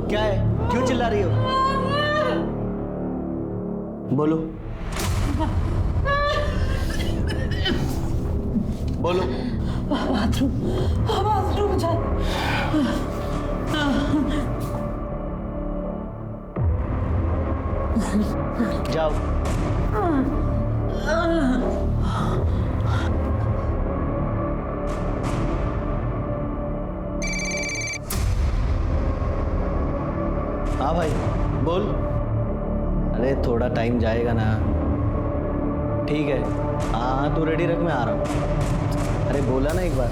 क्या है, क्यों चिल्ला रही हो? बोलो बोलो। बाथरूम जा। जाओ। हाँ भाई बोल। अरे थोड़ा टाइम जाएगा ना। ठीक है, हाँ तू रेडी रख, मैं आ रहा हूँ। अरे बोला ना एक बार।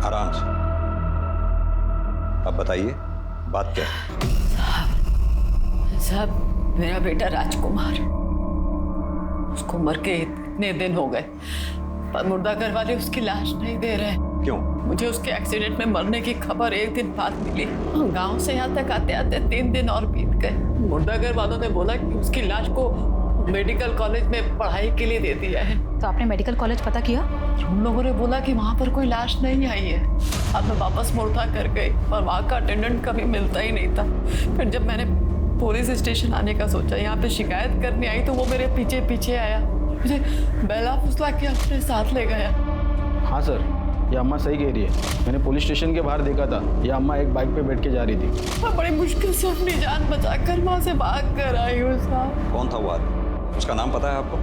आराम से। अब बताइए बात क्या है? साहब मेरा बेटा राजकुमार, उसको मर के इतने दिन हो गए, पर मुर्दा घर वाले उसकी लाश नहीं दे रहे। क्यों? मुझे उसके एक्सीडेंट में मरने की खबर एक दिन बाद मिली। गांव से यहाँ तक आते आते 3 दिन और बीत गए। मुर्दा घर वालों ने बोला कि उसकी लाश को मेडिकल कॉलेज में पढ़ाई के लिए दे दिया है। तो आपने मेडिकल कॉलेज पता किया? उन लोगों ने बोला कि वहाँ पर कोई लाश नहीं आई है। अब मैं वापस मुर्दा कर गई, पर वहाँ का अटेंडेंट कभी मिलता ही नहीं था। फिर जब मैंने पुलिस स्टेशन आने का सोचा, यहाँ पे शिकायत करने आई, तो वो मेरे पीछे पीछे आया, मुझे बेला फुसला के अपने साथ ले गया। हाँ सर, ये अम्मा सही कह रही है। मैंने पुलिस स्टेशन के बाहर देखा था, ये अम्मा एक बाइक पे बैठ के जा रही थी। मैं बड़ी मुश्किल से अपनी जान बचाकर वहाँ से भाग कर आई हूँ साहब। कौन था वो आदमी? उसका नाम पता है आपको?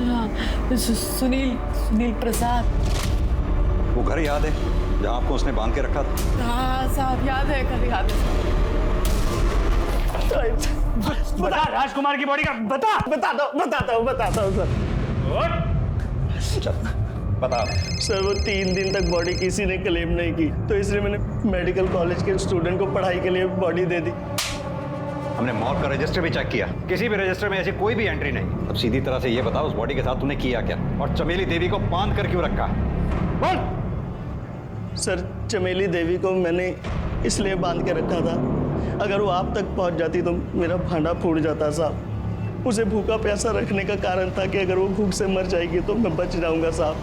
हाँ, सुनील प्रसाद। वो घर याद है जहाँ आपको उसने बांध के रखा था? हाँ साहब, याद है, घर याद है। बता राजकुमार की बॉडी का, बताता हूँ सर। चल बता। सर वो 3 दिन तक बॉडी किसी ने क्लेम नहीं की, तो इसलिए मैंने मेडिकल कॉलेज के स्टूडेंट को पढ़ाई के लिए बॉडी दे दी। हमने मौत का रजिस्टर भी चेक किया, किसी भी रजिस्टर में ऐसी कोई भी एंट्री नहीं। अब सीधी तरह से ये बता, उस बॉडी के साथ तूने किया क्या, और चमेली देवी को बांध कर क्यों रखा? बोल। सर चमेली देवी को मैंने इसलिए बांध के रखा था, अगर वो आप तक पहुंच जाती तो मेरा भांडा फूट जाता साहब। उसे भूखा प्यासा रखने का कारण था कि अगर वो भूख से मर जाएगी तो मैं बच जाऊंगा साहब।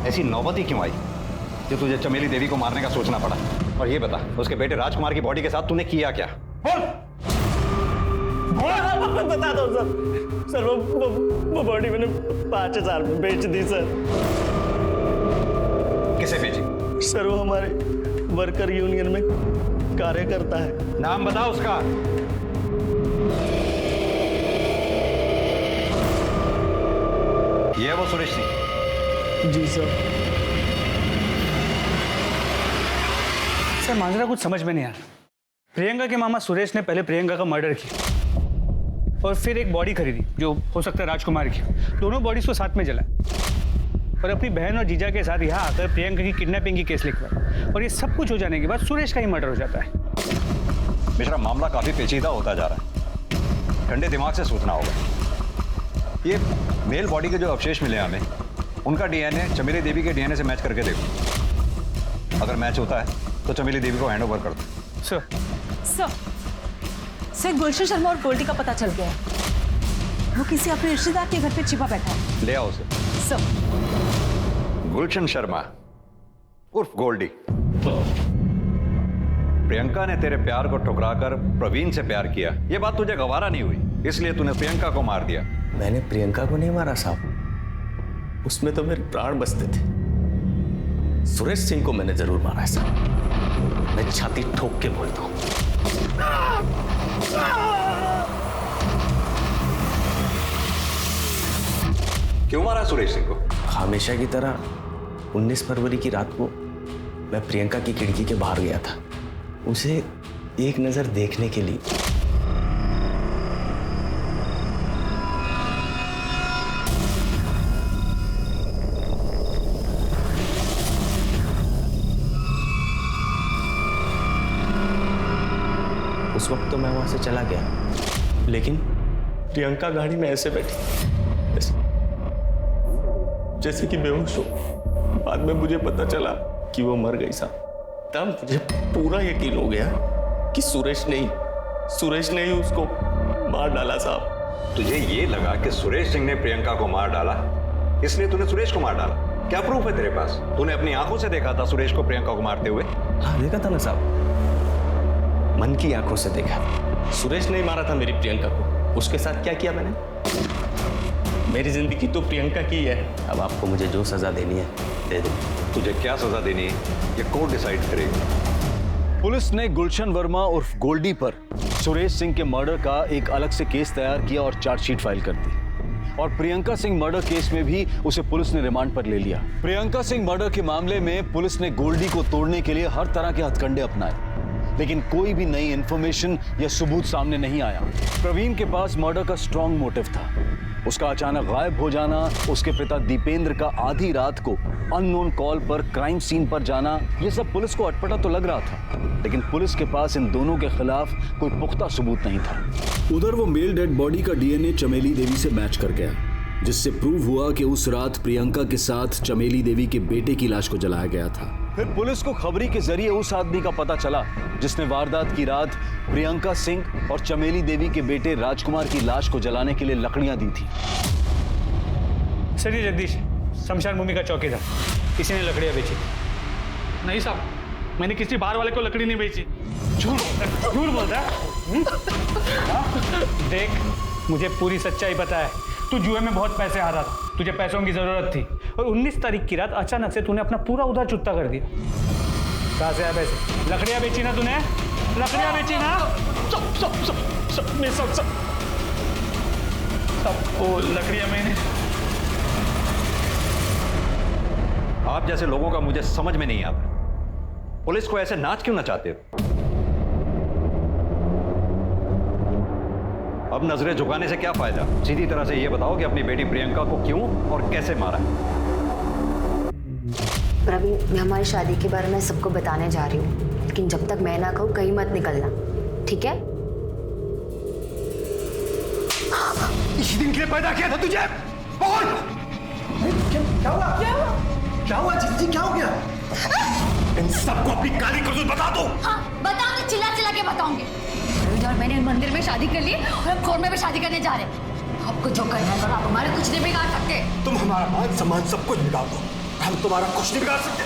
ऐसी नौबत ही क्यों आई जो तुझे चमेली देवी को मारने का सोचना पड़ा? और ये बता, उसके बेटे राजकुमार की बॉडी के साथ तूने किया क्या? बता दो सर। वो बॉडी मैंने 5000 में बेच दी सर। किसे बेची? सर वो हमारे वर्कर यूनियन में कार्य करता है। नाम बता उसका। ये है वो सुरेश सिंह? जी सर। सर मांजरा कुछ समझ में नहीं आ रहा। प्रियंका के मामा सुरेश ने पहले प्रियंका का मर्डर किया और फिर एक बॉडी खरीदी जो हो सकता है राजकुमार की। दोनों बॉडीज को साथ में जलाया और अपनी बहन और जीजा के साथ यहाँ आकर प्रियंका की किडनैपिंग की केस लिखवाया। और ये सब कुछ हो जाने के बाद सुरेश का ही मर्डर हो जाता है। मिश्रा, मामला काफी पेचीदा होता जा रहा है, ठंडे दिमाग से सोचना होगा। ये मेल बॉडी के जो अवशेष मिले हमें, उनका डीएनए चमेली देवी के डीएनए से मैच करके देखो। अगर मैच होता है तो चमेली देवी को हैंडओवर कर दो। सर गुलशन शर्मा और गोल्डी का पता चल गया है। वो किसी अपने रिश्तेदार के घर पे छिपा बैठा है। ले आओ उसे। सर गुलशन शर्मा उर्फ गोल्डी, प्रियंका ने तेरे प्यार को ठुकराकर प्रवीण से प्यार किया, ये बात तुझे गवारा नहीं हुई, इसलिए तूने प्रियंका को मार दिया। मैंने प्रियंका को नहीं मारा साहब, उसमें तो मेरे प्राण बसते थे। सुरेश सिंह को मैंने जरूर मारा है साहब, मैं छाती ठोक के बोलता हूं। क्यों मारा सुरेश सिंह को? हमेशा की तरह 19 फरवरी की रात को मैं प्रियंका की खिड़की के बाहर गया था, उसे एक नजर देखने के लिए। उस वक्त तो मैं वहां से चला गया, लेकिन प्रियंका गाड़ी में ऐसे बैठी जैसे कि बेहोश हो। बाद में मुझे पता चला कि वो मर गई साहब। तब मुझे पूरा यकीन हो गया कि सुरेश ने ही उसको मार डाला साहब। तुझे ये लगा कि सुरेश सिंह ने प्रियंका को मार डाला, इसलिए तूने सुरेश को मार डाला? क्या प्रूफ है तेरे पास? तूने अपनी आंखों से देखा था सुरेश को प्रियंका को मारते हुए? हाँ देखा था ना साहब, मन की आंखों से देखा। सुरेश ने ही मारा था मेरी प्रियंका को। उसके साथ क्या किया मैंने? मेरी जिंदगी तो प्रियंका की है। अब आपको मुझे जो सजा देनी है दे दो। तुझे क्या सजा देनी है ये कोर्ट डिसाइड करेगी। पुलिस ने गुलशन वर्मा उर्फ गोल्डी पर सुरेश सिंह के मर्डर का एक अलग से केस तैयार किया और चार्जशीट फाइल कर दी। और प्रियंका सिंह मर्डर केस में भी उसे पुलिस ने रिमांड पर ले लिया। प्रियंका सिंह मर्डर के मामले में पुलिस ने गोल्डी को तोड़ने के लिए हर तरह के हथकंडे अपनाए, लेकिन कोई भी नई इंफॉर्मेशन या सबूत सामने नहीं आया। प्रवीण के पास मर्डर का स्ट्रॉन्ग मोटिव था। उसका अचानक गायब हो जाना, उसके पिता दीपेंद्र का आधी रात को अननोन कॉल पर क्राइम सीन पर जाना, ये सब पुलिस को अटपटा तो लग रहा था, लेकिन पुलिस के पास इन दोनों के खिलाफ कोई पुख्ता सबूत नहीं था। उधर वो मेल डेड बॉडी का डीएनए चमेली देवी से मैच कर गया, जिससे प्रूव हुआ कि उस रात प्रियंका के साथ चमेली देवी के बेटे की लाश को जलाया गया था। फिर पुलिस को खबरी के जरिए उस आदमी का पता चला जिसने वारदात की रात प्रियंका सिंह और चमेली देवी के बेटे राजकुमार की लाश को जलाने के लिए लकड़ियां दी थी। सर ये जगदीश शमशान भूमि का चौकीदार, किसी ने लकड़ियां बेची? नहीं साहब, मैंने किसी बाहर वाले को लकड़ी नहीं बेची। झूठ बोलता है। देख मुझे पूरी सच्चाई पता है। तू जुए में बहुत पैसे हारा था, तुझे पैसों की जरूरत थी और 19 तारीख की रात अचानक से तूने अपना पूरा उधार चुकता कर दिया। कहाँ से आया पैसे? लकड़ियाँ बेची ना तूने? लकड़ियाँ बेची ना? सब वो लकड़ियाँ मैंने। आप जैसे लोगों का मुझे समझ में नहीं आता, पुलिस को ऐसे नाच क्यों नचाते हो? अब नजरें झुकाने से क्या फायदा? सीधी तरह से ये बताओ कि अपनी बेटी प्रियंका को क्यों और कैसे मारा? प्रवीण, मैं हमारी शादी के बारे में सबको बताने जा रही हूँ, लेकिन जब तक मैं ना कहूँ कहीं मत निकलना, ठीक है? इसी दिन के लिए पैदा किया था तुझे। बोल। क्या हुआ? क्या हुआ जीजी, क्या हो गया? इन सबको अपनी काली करतूत बता दो। हाँ, बताऊंगी, चिल्ला चिल्ला के बताऊंगी। और मैंने मंदिर में शादी कर ली और अब कोर्ट में भी शादी करने जा रहे हैं। आपको जो करना है आप हमारे कुछ नहीं बिगाड़ सकते। तुम हमारा मान सम्मान सब कुछ बिगाड़ दो, हम तुम्हारा कुछ नहीं बिगाड़ सकते।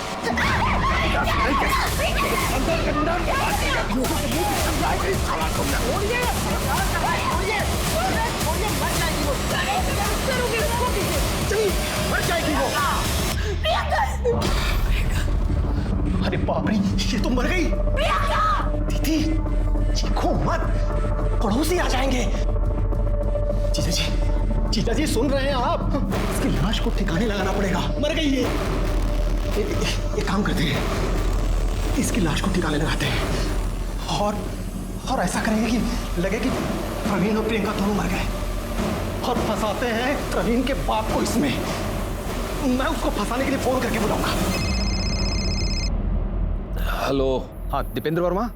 अरे बाप रे, ये तो मर गई। दीदी चीखो मत, पड़ोसी आ जाएंगे। जीजा जी सुन रहे हैं आप? इसकी लाश को ठिकाने लगाना पड़ेगा, मर गई ये। एक काम करते हैं, इसकी लाश को ठिकाने लगाते हैं और ऐसा करेंगे कि लगे कि प्रवीण और प्रियंका दोनों मर गए, और फंसाते हैं प्रवीण के बाप को इसमें। मैं उसको फंसाने के लिए फोन करके बुलाऊंगा। हेलो। हाँ, दीपेंद्र वर्मा।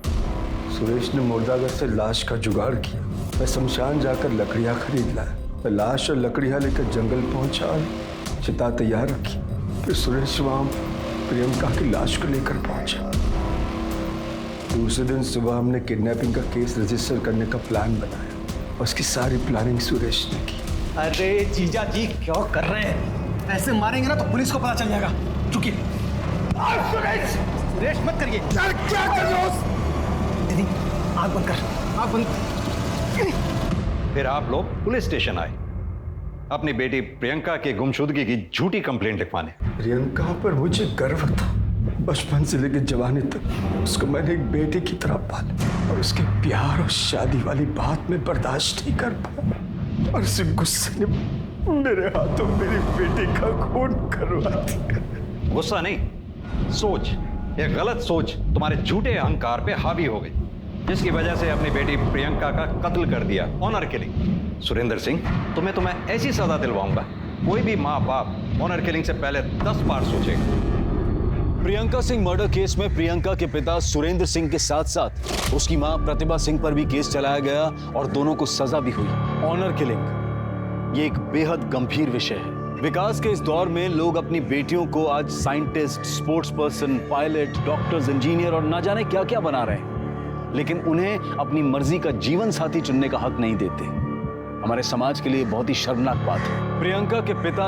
सुरेश ने मुर्दाघर से लाश का जुगाड़ किया। मैं शमशान जाकर लकड़ियां खरीद लाया। मैं लाश और लकड़ियां लेकर जंगल पहुंचा, चिता तैयार रखी। फिर सुरेश वहां प्रियंका की लाश को लेकर पहुंचा। दूसरे दिन सुबह हमने किडनैपिंग का केस रजिस्टर करने का प्लान बनाया। उसकी सारी प्लानिंग सुरेश ने की। अरे जीजा जी क्या कर रहे हैं? ऐसे मारेंगे ना तो पुलिस को पता चल जाएगा। चुकी सुरेश मत करिए। क्या कर रहे हो? दीदी आग बंद कर, आग बंद। फिर आप लोग पुलिस स्टेशन आए अपनी बेटी प्रियंका के गुमशुदगी की झूठी कंप्लेंट लिखवाने। प्रियंका पर मुझे गर्व था। बचपन से लेकर जवानी तक उसको मैंने एक बेटी की तरह पाला, और उसके प्यार और शादी वाली बात में बर्दाश्त नहीं कर पाया, और उस गुस्से ने मेरे हाथों मेरी बेटी का खून करवा दिया। गुस्सा नहीं, सोच, एक गलत सोच तुम्हारे झूठे अहंकार पे हावी हो गई, जिसकी वजह से अपनी बेटी प्रियंका का कत्ल कर दिया, ऑनर किलिंग। सुरेंद्र सिंह, तुम्हें ऐसी सजा दिलवाऊंगा, कोई भी माँ बाप ऑनर किलिंग से पहले 10 बार सोचेगा। प्रियंका सिंह मर्डर केस में प्रियंका के पिता सुरेंद्र सिंह के साथ साथ उसकी मां प्रतिभा सिंह पर भी केस चलाया गया, और दोनों को सजा भी हुई। ऑनर किलिंग ये एक बेहद गंभीर विषय है। विकास के इस दौर में लोग अपनी बेटियों को आज scientist, sports person, pilot, doctors, engineer और ना जाने क्या क्या बना रहे हैं, लेकिन उन्हें अपनी मर्जी का जीवन साथी चुनने का हक नहीं देते। हमारे समाज के लिए बहुत ही शर्मनाक बात है। प्रियंका के पिता